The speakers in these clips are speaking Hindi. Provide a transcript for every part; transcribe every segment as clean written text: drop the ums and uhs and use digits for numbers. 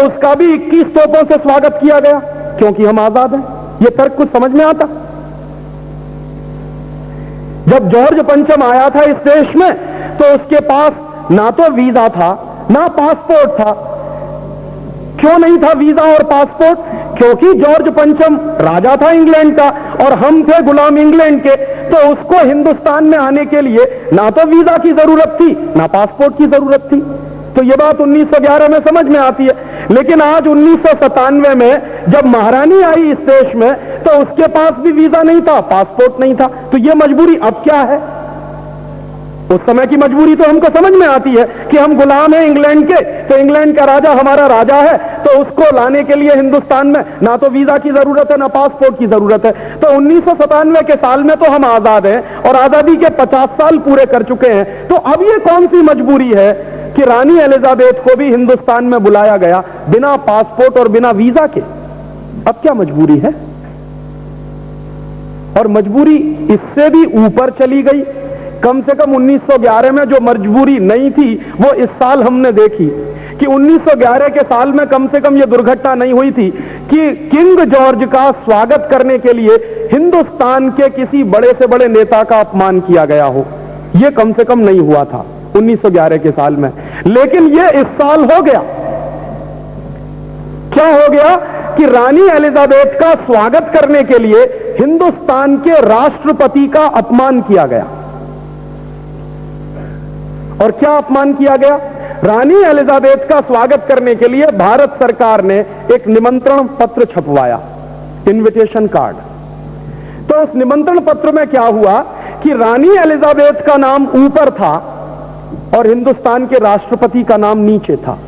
उसका भी 21 तोपों से स्वागत किया गया क्योंकि हम आजाद हैं। यह तर्क कुछ समझ में आता? जब जॉर्ज पंचम आया था इस देश में तो उसके पास ना तो वीजा था ना पासपोर्ट था। क्यों नहीं था वीजा और पासपोर्ट? क्योंकि जॉर्ज पंचम राजा था इंग्लैंड का और हम थे गुलाम इंग्लैंड के। तो उसको हिंदुस्तान में आने के लिए ना तो वीजा की जरूरत थी ना पासपोर्ट की जरूरत थी। तो यह बात 1911 में समझ में आती है। लेकिन आज 1997 में जब महारानी आई इस देश में तो उसके पास भी वीजा नहीं था, पासपोर्ट नहीं था। तो यह मजबूरी अब क्या है? उस समय की मजबूरी तो हमको समझ में आती है कि हम गुलाम हैं इंग्लैंड के, तो इंग्लैंड का राजा हमारा राजा है, तो उसको लाने के लिए हिंदुस्तान में ना तो वीजा की जरूरत है ना पासपोर्ट की जरूरत है। तो 1997 के साल में तो हम आजाद हैं और आजादी के 50 साल पूरे कर चुके हैं। तो अब ये कौन सी मजबूरी है कि रानी एलिजाबेथ को भी हिंदुस्तान में बुलाया गया बिना पासपोर्ट और बिना वीजा के? अब क्या मजबूरी है? और मजबूरी इससे भी ऊपर चली गई। कम से कम 1911 में जो मजबूरी नहीं थी वो इस साल हमने देखी कि 1911 के साल में कम से कम ये दुर्घटना नहीं हुई थी कि किंग जॉर्ज का स्वागत करने के लिए हिंदुस्तान के किसी बड़े से बड़े नेता का अपमान किया गया हो। यह कम से कम नहीं हुआ था 1911 के साल में। लेकिन यह इस साल हो गया। क्या हो गया कि रानी एलिजाबेथ का स्वागत करने के लिए हिंदुस्तान के राष्ट्रपति का अपमान किया गया। और क्या अपमान किया गया? रानी एलिजाबेथ का स्वागत करने के लिए भारत सरकार ने एक निमंत्रण पत्र छपवाया, इनविटेशन कार्ड। तो उस निमंत्रण पत्र में क्या हुआ कि रानी एलिजाबेथ का नाम ऊपर था और हिंदुस्तान के राष्ट्रपति का नाम नीचे था।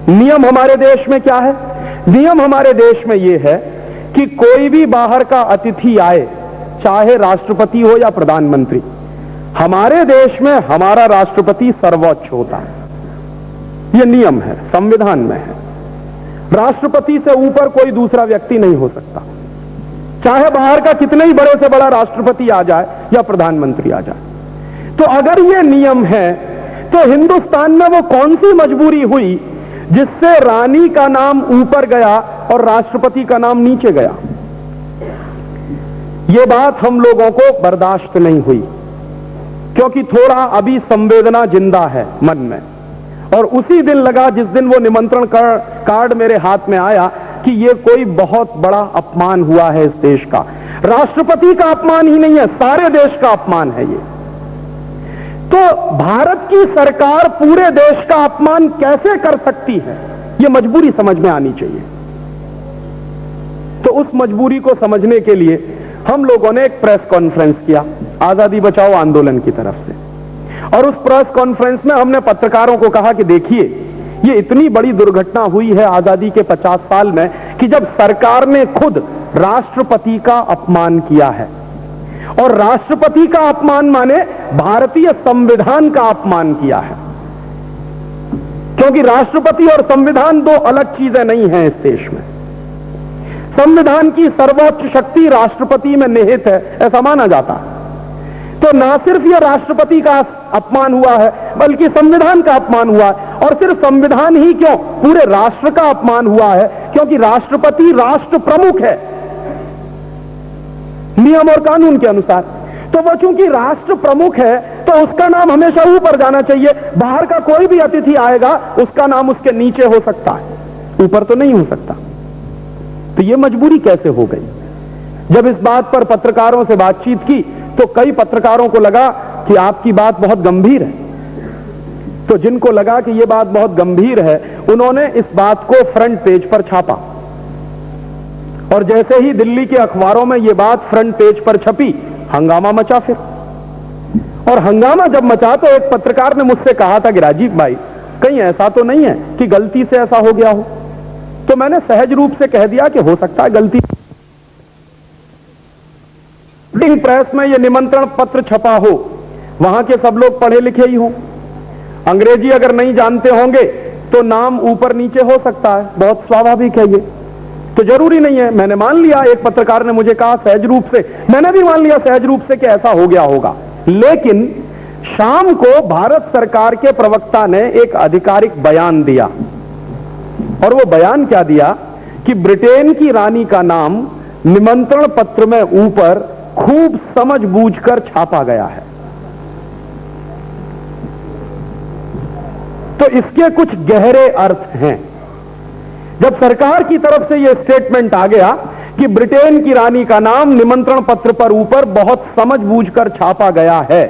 नियम हमारे देश में क्या है? नियम हमारे देश में यह है कि कोई भी बाहर का अतिथि आए, चाहे राष्ट्रपति हो या प्रधानमंत्री, हमारे देश में हमारा राष्ट्रपति सर्वोच्च होता है। यह नियम है, संविधान में है। राष्ट्रपति से ऊपर कोई दूसरा व्यक्ति नहीं हो सकता, चाहे बाहर का कितने ही बड़े से बड़ा राष्ट्रपति आ जाए या प्रधानमंत्री आ जाए। तो अगर यह नियम है तो हिंदुस्तान में वो कौन सी मजबूरी हुई जिससे रानी का नाम ऊपर गया और राष्ट्रपति का नाम नीचे गया? यह बात हम लोगों को बर्दाश्त नहीं हुई क्योंकि थोड़ा अभी संवेदना जिंदा है मन में। और उसी दिन लगा जिस दिन वो निमंत्रण कार्ड मेरे हाथ में आया कि ये कोई बहुत बड़ा अपमान हुआ है इस देश का। राष्ट्रपति का अपमान ही नहीं है, सारे देश का अपमान है ये। तो भारत की सरकार पूरे देश का अपमान कैसे कर सकती है, ये मजबूरी समझ में आनी चाहिए। तो उस मजबूरी को समझने के लिए हम लोगों ने एक प्रेस कॉन्फ्रेंस किया आजादी बचाओ आंदोलन की तरफ से। और उस प्रेस कॉन्फ्रेंस में हमने पत्रकारों को कहा कि देखिए, ये इतनी बड़ी दुर्घटना हुई है आजादी के 50 साल में कि जब सरकार ने खुद राष्ट्रपति का अपमान किया है। और राष्ट्रपति का अपमान माने भारतीय संविधान का अपमान किया है, क्योंकि राष्ट्रपति और संविधान दो अलग चीजें नहीं हैं इस देश में। संविधान की सर्वोच्च शक्ति राष्ट्रपति में निहित है, ऐसा माना जाता है। तो ना सिर्फ यह राष्ट्रपति का अपमान हुआ है बल्कि संविधान का अपमान हुआ है। और सिर्फ संविधान ही क्यों, पूरे राष्ट्र का अपमान हुआ है, क्योंकि राष्ट्रपति राष्ट्र प्रमुख है नियम और कानून के अनुसार। तो वह चूंकि राष्ट्र प्रमुख है तो उसका नाम हमेशा ऊपर जाना चाहिए। बाहर का कोई भी अतिथि आएगा उसका नाम उसके नीचे हो सकता है, ऊपर तो नहीं हो सकता। तो यह मजबूरी कैसे हो गई? जब इस बात पर पत्रकारों से बातचीत की तो कई पत्रकारों को लगा कि आपकी बात बहुत गंभीर है। तो जिनको लगा कि यह बात बहुत गंभीर है उन्होंने इस बात को फ्रंट पेज पर छापा। और जैसे ही दिल्ली के अखबारों में यह बात फ्रंट पेज पर छपी, हंगामा मचा फिर। और हंगामा जब मचा तो एक पत्रकार ने मुझसे कहा था कि राजीव भाई, कहीं ऐसा तो नहीं है कि गलती से ऐसा हो गया हो? तो मैंने सहज रूप से कह दिया कि हो सकता है गलती। प्रिंटिंग प्रेस में यह निमंत्रण पत्र छपा हो, वहां के सब लोग पढ़े लिखे ही हों, अंग्रेजी अगर नहीं जानते होंगे तो नाम ऊपर नीचे हो सकता है, बहुत स्वाभाविक है ये। तो जरूरी नहीं है, मैंने मान लिया, एक पत्रकार ने मुझे कहा सहज रूप से, मैंने भी मान लिया सहज रूप से कि ऐसा हो गया होगा। लेकिन शाम को भारत सरकार के प्रवक्ता ने एक आधिकारिक बयान दिया और वो बयान क्या दिया कि ब्रिटेन की रानी का नाम निमंत्रण पत्र में ऊपर खूब समझबूझकर छापा गया है। तो इसके कुछ गहरे अर्थ हैं। जब सरकार की तरफ से यह स्टेटमेंट आ गया कि ब्रिटेन की रानी का नाम निमंत्रण पत्र पर ऊपर बहुत समझबूझकर छापा गया है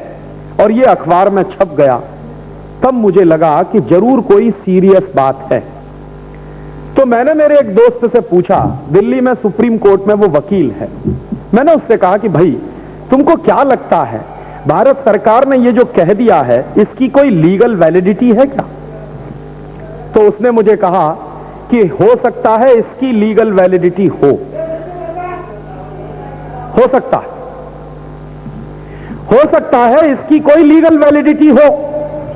और यह अखबार में छप गया, तब मुझे लगा कि जरूर कोई सीरियस बात है। तो मैंने मेरे एक दोस्त से पूछा, दिल्ली में सुप्रीम कोर्ट में वो वकील है, मैंने उससे कहा कि भाई तुमको क्या लगता है भारत सरकार ने ये जो कह दिया है इसकी कोई लीगल वैलिडिटी है क्या? तो उसने मुझे कहा कि हो सकता है इसकी लीगल वैलिडिटी हो सकता है इसकी कोई लीगल वैलिडिटी हो,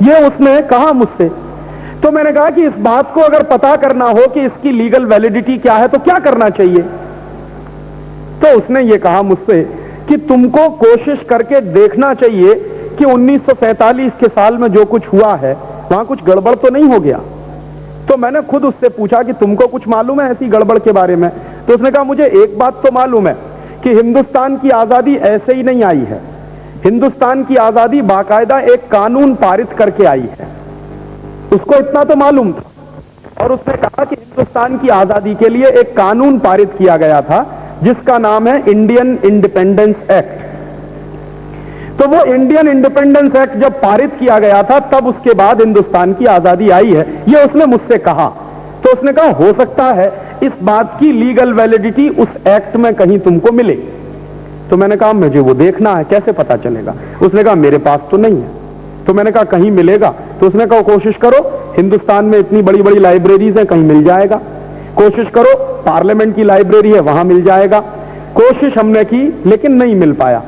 यह उसने कहा मुझसे। तो मैंने कहा कि इस बात को अगर पता करना हो कि इसकी लीगल वैलिडिटी क्या है तो क्या करना चाहिए? तो उसने ये कहा मुझसे कि तुमको कोशिश करके देखना चाहिए कि 1947 के साल में जो कुछ हुआ है वहां कुछ गड़बड़ तो नहीं हो गया। तो मैंने खुद उससे पूछा कि तुमको कुछ मालूम है ऐसी गड़बड़ के बारे में? तो उसने कहा मुझे एक बात तो मालूम है कि हिंदुस्तान की आजादी ऐसे ही नहीं आई है, हिंदुस्तान की आजादी बाकायदा एक कानून पारित करके आई है। उसको इतना तो मालूम था। और उसने कहा कि हिंदुस्तान की आजादी के लिए एक कानून पारित किया गया था जिसका नाम है इंडियन इंडिपेंडेंस एक्ट। तो वो इंडियन इंडिपेंडेंस एक्ट जब पारित किया गया था तब उसके बाद हिंदुस्तान की आजादी आई है, ये उसने मुझसे कहा। तो उसने कहा हो सकता है इस बात की लीगल वैलिडिटी उस एक्ट में कहीं तुमको मिले। तो मैंने कहा मुझे वो देखना है, कैसे पता चलेगा? उसने कहा मेरे पास तो नहीं है। तो मैंने कहा कहीं मिलेगा? तो उसने कहा कोशिश करो, हिंदुस्तान में इतनी बड़ी बड़ी लाइब्रेरीज हैं, कहीं मिल जाएगा। कोशिश करो, पार्लियामेंट की लाइब्रेरी है वहां मिल जाएगा। कोशिश हमने की लेकिन नहीं मिल पाया।